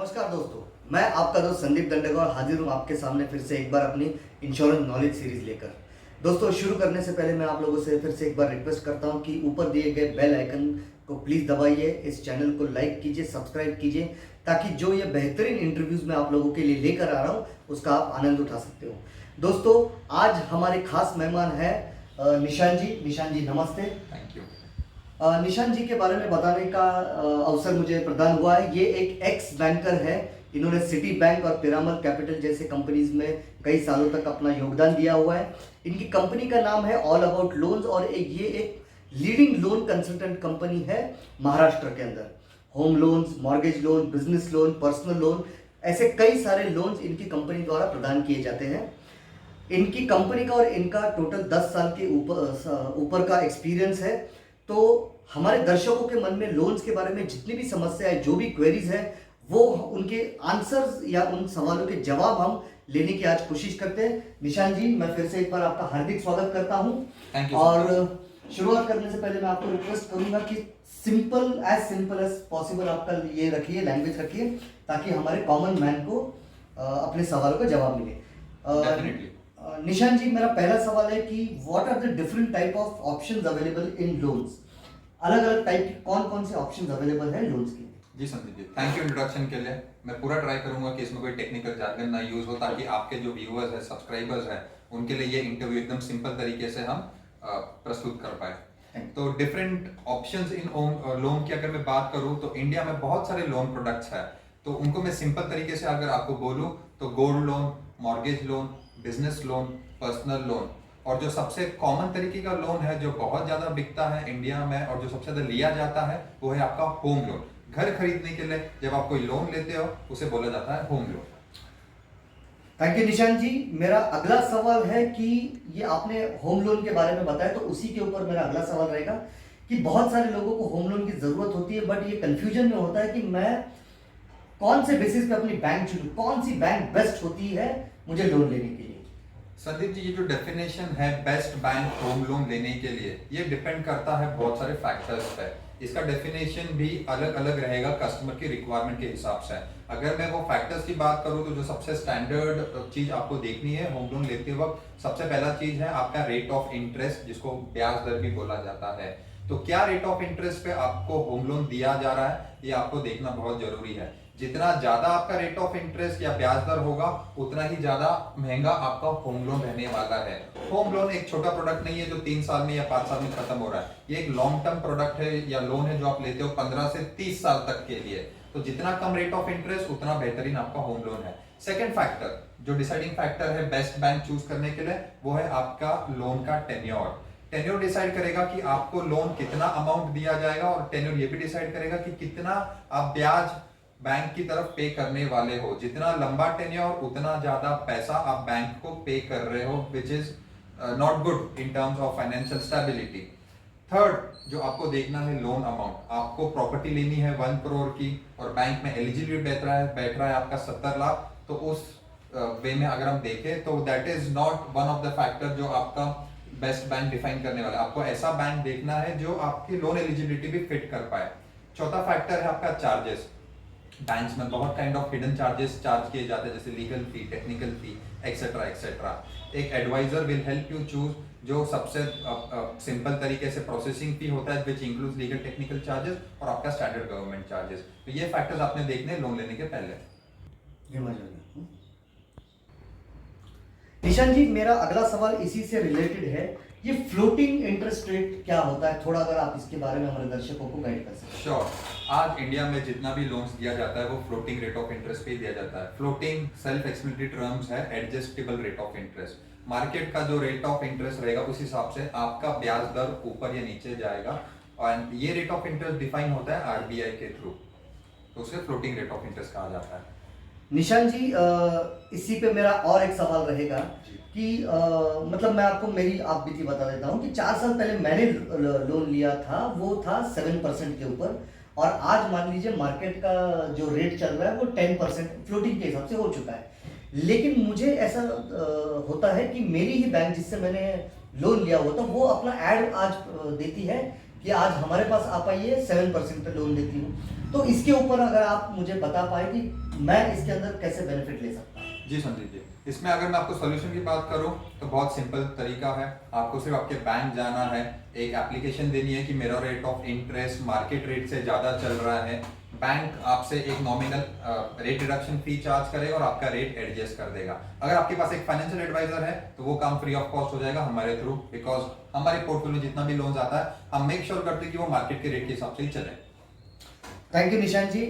नमस्कार दोस्तों, मैं आपका दोस्त संदीप दंडेगौर हाजिर हूँ आपके सामने फिर से एक बार अपनी इंश्योरेंस नॉलेज सीरीज लेकर। दोस्तों, शुरू करने से पहले मैं आप लोगों से फिर से एक बार रिक्वेस्ट करता हूँ कि ऊपर दिए गए बेल आइकन को प्लीज़ दबाइए, इस चैनल को लाइक कीजिए, सब्सक्राइब कीजिए, ताकि जो ये बेहतरीन इंटरव्यूज़ मैं आप लोगों के लिए लेकर आ रहा हूँ उसका आप आनंद उठा सकते हो। दोस्तों, आज हमारे खास मेहमान हैं निशान जी। निशान जी नमस्ते। Thank you. निशान जी के बारे में बताने का अवसर मुझे प्रदान हुआ है। ये एक एक्स बैंकर है। इन्होंने सिटी बैंक और पिरामल कैपिटल जैसे कंपनीज में कई सालों तक अपना योगदान दिया हुआ है। इनकी कंपनी का नाम है ऑल अबाउट लोन्स और ये एक लीडिंग लोन कंसल्टेंट कंपनी है महाराष्ट्र के अंदर। Home loans, mortgage loan, business loan, personal loan, ऐसे कई सारे लोन्स इनकी कंपनी द्वारा प्रदान किए जाते हैं। इनकी कंपनी का और इनका टोटल 10 साल के ऊपर का एक्सपीरियंस है। तो हमारे दर्शकों के मन में लोन्स के बारे में जितनी भी समस्याएं, जो भी क्वेरीज है, वो उनके आंसर्स या उन सवालों के जवाब हम लेने की आज कोशिश करते हैं। निशान जी, मैं फिर से एक बार आपका हार्दिक स्वागत करता हूं। Thank you. और शुरुआत करने से पहले मैं आपको रिक्वेस्ट करूंगा कि सिंपल एज पॉसिबल आपका ये रखिए, लैंग्वेज रखिए, ताकि हमारे कॉमन मैन को अपने सवालों का जवाब मिले। डेफिनेटली। निशान जी, मेरा पहला सवाल है कि what are the different type of options available in loans? अलग अलग टाइप के कौन कौन से ऑप्शंस अवेलेबल है लोन्स के? जी Sandeep ji, thank you introduction के लिए। मैं पूरा ट्राई करूंगा कि इसमें कोई टेक्निकल जार्गन ना यूज हो, ताकि आपके जो व्यूअर्स है, सब्सक्राइबर्स है, उनके लिए ये इंटरव्यू एकदम सिंपल तरीके से हम प्रस्तुत कर पाए। तो डिफरेंट ऑप्शंस इन लोन की अगर मैं बात करूं तो इंडिया में बहुत सारे लोन प्रोडक्ट्स है। तो उनको मैं सिंपल तरीके से अगर आपको बोलूं तो gold loan, mortgage loan, business loan, personal loan, और जो सबसे कॉमन तरीके का लोन है जो बहुत ज्यादा बिकता है इंडिया में और जो सबसे ज्यादा लिया जाता है वो है आपका होम लोन। घर खरीदने के लिए जब आप कोई लोन लेते हो उसे बोला जाता है होम लोन। थैंक यू निशान जी। मेरा अगला सवाल है कि ये आपने होम लोन के बारे में बताया, तो उसी के ऊपर मेरा अगला सवाल रहेगा कि बहुत सारे लोगों को होम लोन की जरूरत होती है, बट ये कंफ्यूजन में होता है कि मैं कौन से बेसिस पे अपनी बैंक चुनूं, कौन सी बैंक बेस्ट होती है मुझे लोन लेने के लिए? संदीप जी, ये जो डेफिनेशन है बेस्ट बैंक होम लोन लेने के लिए, ये डिपेंड करता है बहुत सारे फैक्टर्स पे। इसका डेफिनेशन भी अलग अलग रहेगा कस्टमर की रिक्वायरमेंट के हिसाब से। अगर मैं वो फैक्टर्स की बात करूं तो जो सबसे स्टैंडर्ड चीज आपको देखनी है होम लोन लेते वक्त, सबसे पहला चीज है आपका रेट ऑफ इंटरेस्ट, जिसको ब्याज दर भी बोला जाता है। तो क्या रेट ऑफ इंटरेस्ट पे आपको होम लोन दिया जा रहा है, ये आपको देखना बहुत जरूरी है। जितना ज्यादा आपका रेट ऑफ इंटरेस्ट या ब्याज दर होगा, उतना ही ज्यादा महंगा आपका होम लोन रहने वाला है। होम लोन एक छोटा प्रोडक्ट नहीं है जो 3 साल में या 5 साल में खत्म हो रहा है। ये एक लॉन्ग टर्म प्रोडक्ट है या लोन है जो आप लेते हो 15 से 30 साल तक के लिए। तो जितना कम रेट ऑफ इंटरेस्ट उतना बेहतरीन आपका होम लोन है। सेकेंड फैक्टर, जो डिसाइडिंग फैक्टर है बेस्ट बैंक चूज करने के लिए, वो है आपका लोन का टेन्योर। टेन्योर डिसाइड करेगा कि आपको लोन कितना अमाउंट दिया जाएगा, और टेन्योर ये भी डिसाइड करेगा कि कितना आप ब्याज बैंक की तरफ पे करने वाले हो। जितना लंबा टेन्योर उतना ज्यादा पैसा आप बैंक को पे कर रहे हो, which is not good in terms of financial stability. Third, जो आपको देखना है लोन अमाउंट। आपको प्रॉपर्टी लेनी है 1 करोड़ की और बैंक में एलिजिबल बैठ रहा है आपका 70 लाख, तो उस वे में अगर हम देखें तो that is not one of the factor जो आपका बेस्ट बैंक डिफाइन करने वाला है। आपको ऐसा बैंक देखना है जो आपकी लोन एलिजिबिलिटी भी फिट कर पाए। चौथा फैक्टर है आपका चार्जेस। बैंक्स में बहुत kind of hidden charges charge किए जाते हैं, जैसे legal fee, technical fee, etcetera etcetera. एक advisor will help you choose जो सबसे सिंपल तरीके से प्रोसेसिंग फी होता है, which includes legal technical charges और आपका स्टैंडर्ड गवर्नमेंट चार्जेस। तो ये फैक्टर्स आपने देखने लोन लेने के पहले। निशान जी, मेरा अगला सवाल इसी से रिलेटेड है। ये फ्लोटिंग इंटरेस्ट रेट क्या होता है? थोड़ा अगर आप इसके बारे में हमारे दर्शकों को गाइड कर सकें। श्योर। आज इंडिया में जितना भी लोन्स दिया जाता है वो फ्लोटिंग रेट ऑफ इंटरेस्ट पे दिया जाता है। फ्लोटिंग सेल्फ एक्सप्लेनेटरी टर्म्स है adjustable rate of interest. Market का जो रेट ऑफ इंटरेस्ट रहेगा उस हिसाब से आपका ब्याज दर ऊपर या नीचे जाएगा, और ये रेट ऑफ इंटरेस्ट डिफाइन होता है आरबीआई के थ्रू, तो उसे फ्लोटिंग रेट ऑफ इंटरेस्ट कहा जाता है। निशान जी, इसी पे मेरा और एक सवाल रहेगा कि मतलब मैं आपको मेरी आप बीती बता देता हूँ कि 4 साल पहले मैंने लोन लिया था, वो था 7% के ऊपर, और आज मान लीजिए मार्केट का जो रेट चल रहा है वो 10% फ्लोटिंग के हिसाब से हो चुका है। लेकिन मुझे ऐसा होता है कि मेरी ही बैंक जिससे मैंने लोन लिया हुआ था वो अपना ऐड आज देती है कि आज हमारे पास आप आइए 7% पे लोन देती हूँ। तो इसके ऊपर अगर आप मुझे बता पाए कि मैं इसके अंदर कैसे बेनिफिट ले सकता हूँ। जी संदीप जी, इसमें अगर मैं आपको सॉल्यूशन की बात करूं तो बहुत सिंपल तरीका है। आपको सिर्फ आपके बैंक जाना है, एक एप्लीकेशन देनी है कि मेरा rate of interest market rate से ज़्यादा चल रहा है। बैंक आपसे एक nominal rate reduction fee charge करेगा और आपका रेट एडजस्ट कर देगा। अगर आपके पास एक फाइनेंशियल एडवाइजर है तो वो काम फ्री ऑफ कॉस्ट हो जाएगा हमारे थ्रू, बिकॉज हमारे पोर्टफोलियो जितना भी लोन आता है हम मेक श्योर करते हैं कि वो मार्केट के रेट के हिसाब से ही चले। थैंक यू निशांत जी।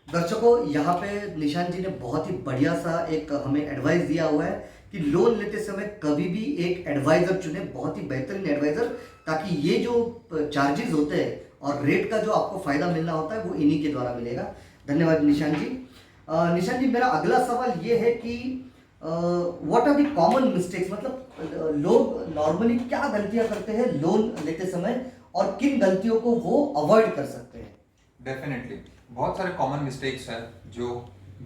दर्शकों, यहाँ पे निशांत जी ने बहुत ही बढ़िया सा एक हमें एडवाइस दिया हुआ है कि लोन लेते समय कभी भी एक एडवाइजर चुने, बहुत ही बेहतरीन एडवाइजर, ताकि ये जो चार्जेस होते हैं और रेट का जो आपको फायदा मिलना होता है वो इन्हीं के द्वारा मिलेगा। धन्यवाद निशांत जी। निशांत जी, मेरा अगला सवाल ये है कि what are the common mistakes, मतलब लोग नॉर्मली क्या गलतियां करते हैं लोन लेते समय और किन गलतियों को वो अवॉइड कर सकते हैं। डेफिनेटली बहुत सारे कॉमन मिस्टेक्स हैं जो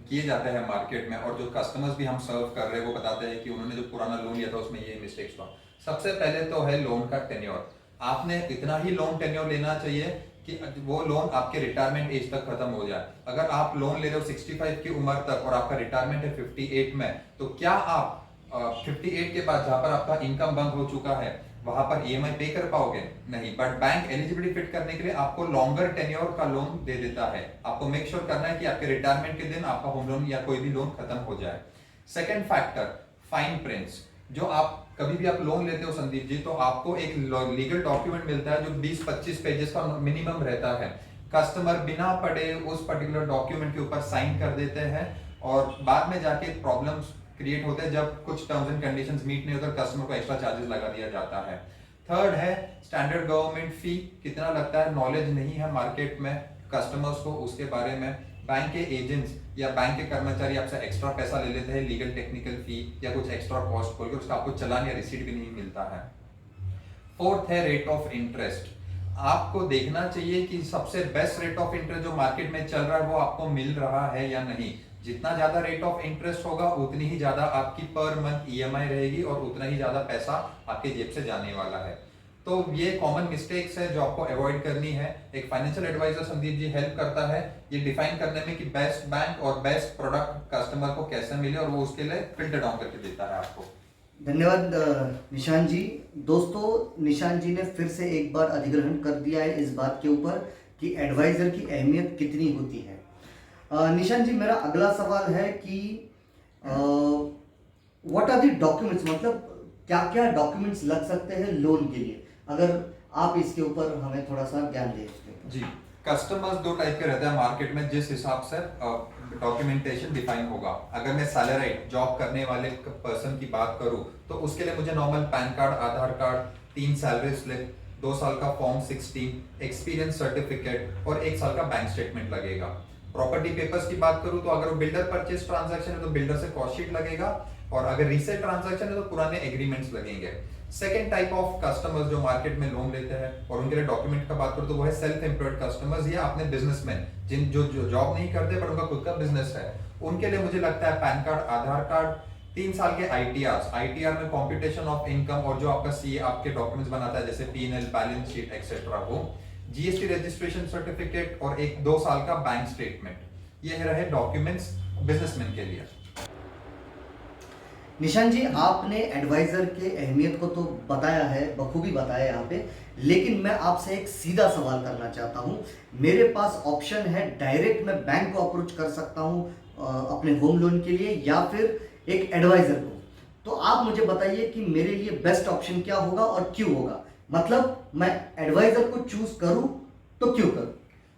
किए जाते हैं मार्केट में, और जो कस्टमर्स भी हम सर्व कर रहे हैं वो बताते हैं कि उन्होंने जो पुराना लोन लिया था उसमें ये मिस्टेक्स हुआ। सबसे पहले तो है लोन का टेन्योर। आपने इतना ही लोन टेन्योर लेना चाहिए कि वो लोन आपके रिटायरमेंट एज तक खत्म हो जाए। अगर आप लोन ले रहे हो 65 की उम्र तक और आपका रिटायरमेंट है 58 में, तो क्या आप 58 के बाद जहां पर आपका इनकम बंद हो चुका है वहां पर ईएमआई पे कर पाओगे? नहीं। बट बैंक एलिजिबिलिटी फिट करने के लिए आपको लॉन्गर टेन्योर का लोन दे देता है। आपको मेक श्योर करना है कि आपके रिटायरमेंट के दिन आपका होम लोन या कोई भी लोन खत्म हो जाए। Second factor, fine prints. जो आप कभी भी आप लोन लेते हो संदीप जी, तो आपको एक लीगल डॉक्यूमेंट मिलता है जो 20-25 पेजेस का मिनिमम रहता है। कस्टमर बिना पढ़े उस पर्टिकुलर डॉक्यूमेंट के ऊपर साइन कर देते हैं और बाद में जाके प्रॉब्लम्स क्रिएट होते हैं जब कुछ टर्म्स एंड कंडीशंस मीट नहीं होते, कस्टमर को एक्स्ट्रा चार्जेस लगा दिया जाता है। थर्ड है स्टैंडर्ड गवर्नमेंट फी। कितना लगता है, नॉलेज नहीं है मार्केट में कस्टमर्स को उसके बारे में। बैंक के एजेंट्स या बैंक के कर्मचारी आपसे एक्स्ट्रा पैसा ले लेते हैं, लीगल टेक्निकल फी या कुछ एक्स्ट्रा कॉस्ट बोलकर, उसका आपको चालान या रिसीट भी नहीं मिलता है। फोर्थ है रेट ऑफ इंटरेस्ट। आपको देखना चाहिए कि सबसे बेस्ट रेट ऑफ इंटरेस्ट जो मार्केट में चल रहा है वो आपको मिल रहा है या नहीं। जितना ज्यादा रेट ऑफ इंटरेस्ट होगा उतनी ही ज्यादा आपकी पर मंथ ईएमआई रहेगी और उतना ही ज्यादा पैसा आपके जेब से जाने वाला है। तो ये कॉमन मिस्टेक्स है जो आपको अवॉइड करनी है। एक financial adviser Sandeep ji help करता है ये डिफाइन करने में कि बेस्ट बैंक और बेस्ट प्रोडक्ट कस्टमर को कैसे मिले, और वो उसके लिए फिल्टर डाउन करके देता है आपको। धन्यवाद निशांत जी। दोस्तों, निशांत जी ने फिर से एक बार अधिग्रहण कर दिया है इस बात के ऊपर कि एडवाइजर की अहमियत कितनी होती है। निशांत जी, मेरा अगला सवाल है कि व्हाट आर द डॉक्यूमेंट्स, मतलब क्या क्या डॉक्यूमेंट्स लग सकते हैं लोन के लिए, अगर आप इसके ऊपर हमें थोड़ा सा ज्ञान दें। जी, कस्टमर्स दो टाइप के रहते हैं मार्केट में जिस हिसाब से डॉक्यूमेंटेशन डिफाइन होगा। अगर मैं सैलराइड जॉब करने वाले पर्सन की बात करूं तो उसके लिए मुझे नॉर्मल पैन कार्ड, आधार कार्ड, 3 सैलरी स्लिप, 2 साल का फॉर्म 16, एक्सपीरियंस सर्टिफिकेट और 1 साल का बैंक स्टेटमेंट लगेगा। प्रॉपर्टी पेपर्स की बात करूं तो अगर वो बिल्डर परचेज ट्रांजैक्शन है तो बिल्डर से कॉस्ट शीट लगेगा, और अगर रीसेल ट्रांजैक्शन है तो पुराने एग्रीमेंट्स लगेंगे। सेकेंड टाइप ऑफ कस्टमर्स जो मार्केट में लोन लेते हैं और उनके लिए डॉक्यूमेंट का बात करूं तो वो है सेल्फ एम्प्लॉयड कस्टमर्स या अपने बिजनेसमैन जिन जो जॉब नहीं करते पर उनका खुद का बिजनेस है। उनके लिए मुझे लगता है पैन कार्ड, आधार कार्ड, 3 साल के आईटीआर में कॉम्पिटिशन ऑफ इनकम और जो आपका सीए आपके डॉक्यूमेंट्स बनाता है जैसे पीएनएल, बैलेंस शीट एक्सेट्रा, वो जीएसटी रजिस्ट्रेशन सर्टिफिकेट और एक 2 साल का बैंक स्टेटमेंट। ये रहे डॉक्यूमेंट्स बिजनेसमैन के लिए। निशांत जी, आपने एडवाइजर के अहमियत को तो बताया है, बखूबी बताया यहाँ पे, लेकिन मैं आपसे एक सीधा सवाल करना चाहता हूँ। मेरे पास ऑप्शन है डायरेक्ट मैं बैंक को अप्रोच कर सकता हूँ अपने होम लोन के लिए, या फिर एक एडवाइजर को। तो आप मुझे बताइए कि मेरे लिए बेस्ट ऑप्शन क्या होगा और क्यों होगा, मतलब मैं एडवाइजर को चूज करूँ तो क्यों करूँ।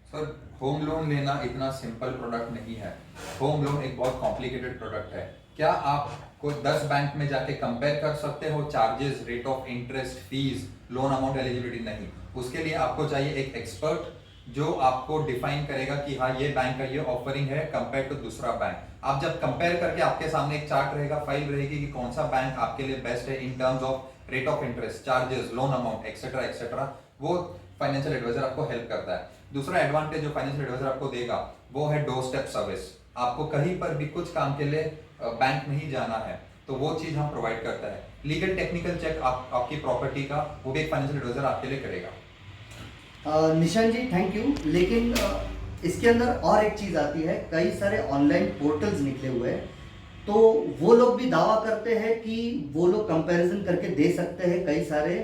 सर, होम लोन लेना इतना सिंपल प्रोडक्ट नहीं है। होम लोन एक बहुत कॉम्प्लिकेटेड प्रोडक्ट है। क्या आप कोई 10 बैंक में जाके कंपेयर कर सकते हो charges, rate of interest, fees, loan amount, eligibility? नहीं। उसके लिए आपको चाहिए एक एक्सपर्ट जो आपको डिफाइन करेगा कि हाँ ये बैंक का ये ऑफरिंग है कंपेयर टू दूसरा बैंक। आप जब कंपेयर करके आपके सामने एक चार्ट रहेगा, फाइल रहेगी कि कौन सा बैंक आपके लिए बेस्ट है in terms of rate of interest, charges, loan amount etcetera etcetera, वो फाइनेंशियल एडवाइजर आपको हेल्प करता है। दूसरा एडवांटेज जो फाइनेंशियल एडवाइजर आपको देगा वो है डोर स्टेप सर्विस। आपको कहीं पर भी कुछ काम के लिए बैंक नहीं जाना है तो वो चीज हम प्रोवाइड करता है। लीगल टेक्निकल चेक आपकी प्रॉपर्टी का वो भी एक फाइनेंशियल एडवाइजर आपके लिए करेगा। निशान जी थैंक यू, लेकिन इसके अंदर और एक चीज़ आती है, कई सारे ऑनलाइन पोर्टल्स निकले हुए हैं, तो वो लोग भी दावा करते हैं कि वो लोग कंपैरिजन करके दे सकते हैं कई सारे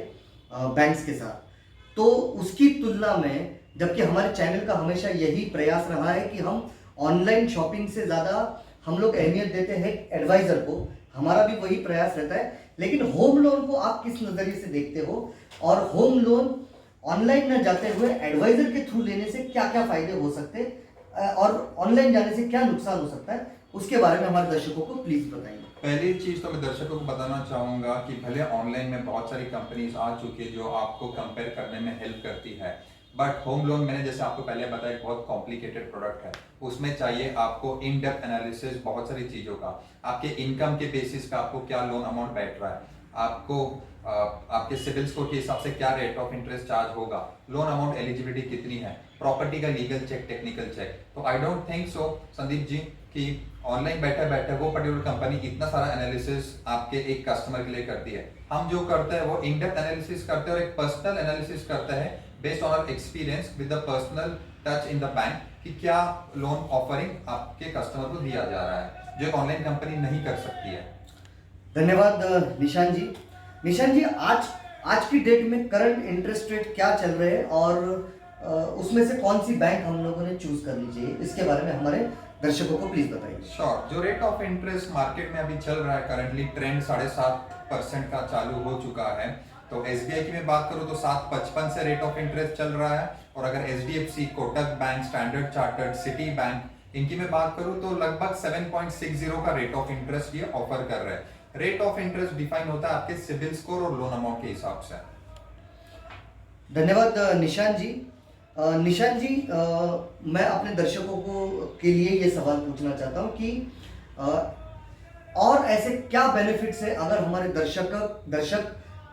बैंक्स के साथ। तो उसकी तुलना में, जबकि हमारे चैनल का हमेशा यही प्रयास रहा है कि हम ऑनलाइन शॉपिंग से ज़्यादा हम लोग अहमियत देते हैं एडवाइज़र को, हमारा भी वही प्रयास रहता है। लेकिन होम लोन को आप किस नज़रिए से देखते हो, और होम लोन ऑनलाइन न जाते हुए एडवाइजर के थ्रू लेने से क्या क्या फायदे हो सकते हैं, और ऑनलाइन जाने से क्या नुकसान हो सकता है, उसके बारे में हमारे दर्शकों को प्लीज बताइए। पहली चीज तो मैं दर्शकों को बताना चाहूंगा कि भले ऑनलाइन में बहुत सारी कंपनीज आ चुकी है जो आपको कंपेयर करने में हेल्प करती है, बट होम लोन मैंने जैसे आपको पहले बताया बहुत कॉम्प्लिकेटेड प्रोडक्ट है। उसमें चाहिए आपको इन डेप्थ एनालिसिस बहुत सारी चीजों का, आपके इनकम के बेसिस पे आपको क्या लोन अमाउंट बैठ रहा है, आपको आपके सिविल स्कोर के हिसाब से क्या रेट ऑफ इंटरेस्ट चार्ज होगा, लोन अमाउंट एलिजिबिलिटी कितनी है, प्रॉपर्टी का लीगल चेक, टेक्निकल चेक। तो I don't think so Sandeep ji कि ऑनलाइन बैठे बैठे वो पर्टिकुलर कंपनी इतना सारा एनालिसिस आपके एक कस्टमर के लिए करती है। हम जो करते हैं वो इन डेप्थ एनालिसिस करते हैं और एक पर्सनल एनालिसिस करते हैं based on our experience with the personal touch in the bank कि क्या लोन ऑफरिंग आपके कस्टमर को दिया जा रहा है, जो एक ऑनलाइन कंपनी नहीं कर सकती है। धन्यवाद निशान जी। निशान जी, आज की डेट में करंट इंटरेस्ट रेट क्या चल रहे हैं, और उसमें से कौन सी बैंक हम लोगों ने चूज करनी चाहिए, इसके बारे में हमारे दर्शकों को प्लीज बताइए। श्योर। जो रेट ऑफ इंटरेस्ट मार्केट में अभी चल रहा है करंटली ट्रेंड 7.5% का चालू हो चुका है। तो एसबीआई की मैं बात करूं तो 7.55 से रेट ऑफ इंटरेस्ट चल रहा है, और अगर HDFC, Kotak bank, standard chartered, city bank इनकी मैं बात करूं तो लगभग 7.60 का रेट ऑफ इंटरेस्ट ये ऑफर कर रहे हैं। रेट ऑफ इंटरेस्ट डिफाइन होता है आपके सिविल स्कोर और लोन अमाउंट के हिसाब से। धन्यवाद निशान जी। निशान जी, मैं अपने दर्शकों को के लिए ये सवाल पूछना चाहता हूँ कि और ऐसे क्या बेनिफिट्स है अगर हमारे दर्शक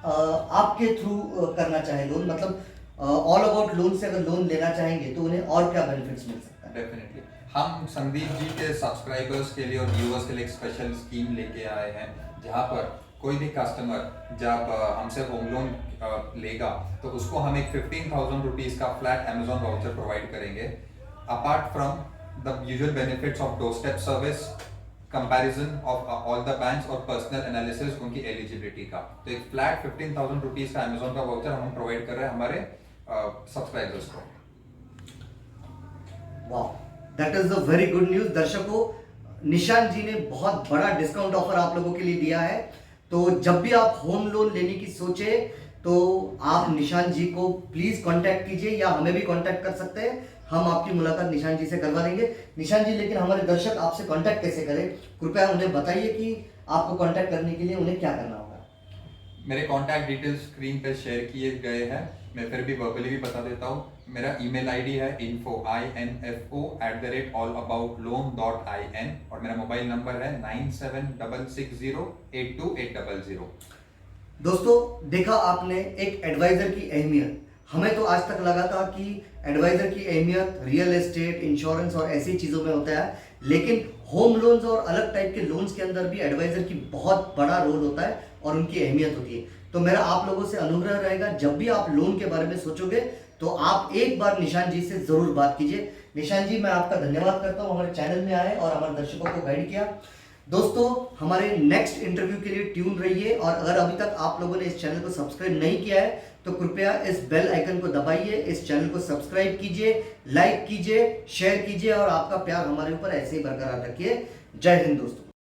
आपके थ्रू करना चाहे लोन, मतलब ऑल अबाउट लोन से अगर लोन लेना चाहेंगे तो उन्हें और क्या बेनिफिट्स मिल सकता है? डेफिनेटली हम संदीप जी के सब्सक्राइबर्स के लिए और व्यूअर्स के लिए एक स्पेशल स्कीम लेके आए हैं, जहां पर कोई भी कस्टमर जब हमसे होम लोन लेगा तो उसको हम एक 15,000 रुपीज का फ्लैट अमेजॉन वाउचर प्रोवाइड करेंगे, apart from the usual benefits of door step service, comparison of all the banks और पर्सनल एनालिसिस उनकी एलिजिबिलिटी का। तो एक फ्लैट 15,000 रुपीज का अमेजॉन का वाउचर हम प्रोवाइड कर रहे हैं हमारे सब्सक्राइबर्स को। वाह, that is the very good news. दर्शकों, निशान जी ने बहुत बड़ा डिस्काउंट ऑफर आप लोगों के लिए दिया है। तो जब भी आप होम लोन लेने की सोचे तो आप निशान जी को प्लीज कांटेक्ट कीजिए, या हमें भी कांटेक्ट कर सकते हैं, हम आपकी मुलाकात निशान जी से करवा देंगे। निशान जी, लेकिन हमारे दर्शक आपसे कांटेक्ट कैसे करें, कृपया उन्हें बताइए कि आपको कांटेक्ट करने के लिए उन्हें क्या करना होगा। मेरे कॉन्टैक्ट डिटेल्स स्क्रीन पे शेयर किए गए हैं, मैं फिर भी वर्बली भी बता देता हूँ। मेरा ईमेल आईडी है info@allaboutloan.in और मेरा मोबाइल नंबर है 9766082800। दोस्तों, देखा आपने एक एडवाइजर की अहमियत। हमें तो आज तक लगा था कि एडवाइजर की अहमियत रियल एस्टेट, इंश्योरेंस और ऐसी चीज़ों में होता है, लेकिन होम लोन्स और अलग टाइप के लोन्स के अंदर भी एडवाइजर की बहुत बड़ा रोल होता है और उनकी अहमियत होती है। तो मेरा आप लोगों से अनुग्रह रहेगा, जब भी आप लोन के बारे में सोचोगे तो आप एक बार निशान जी से जरूर बात कीजिए। निशान जी, मैं आपका धन्यवाद करता हूँ हमारे चैनल में आए और हमारे दर्शकों को गाइड किया। दोस्तों, हमारे नेक्स्ट इंटरव्यू के लिए ट्यून रहिए, और अगर अभी तक आप लोगों ने इस चैनल को सब्सक्राइब नहीं किया है तो कृपया इस बेल आइकन को दबाइए, इस चैनल को सब्सक्राइब कीजिए, लाइक कीजिए, शेयर कीजिए और आपका प्यार हमारे ऊपर ऐसे ही बरकरार रखिए। जय हिंद दोस्तों।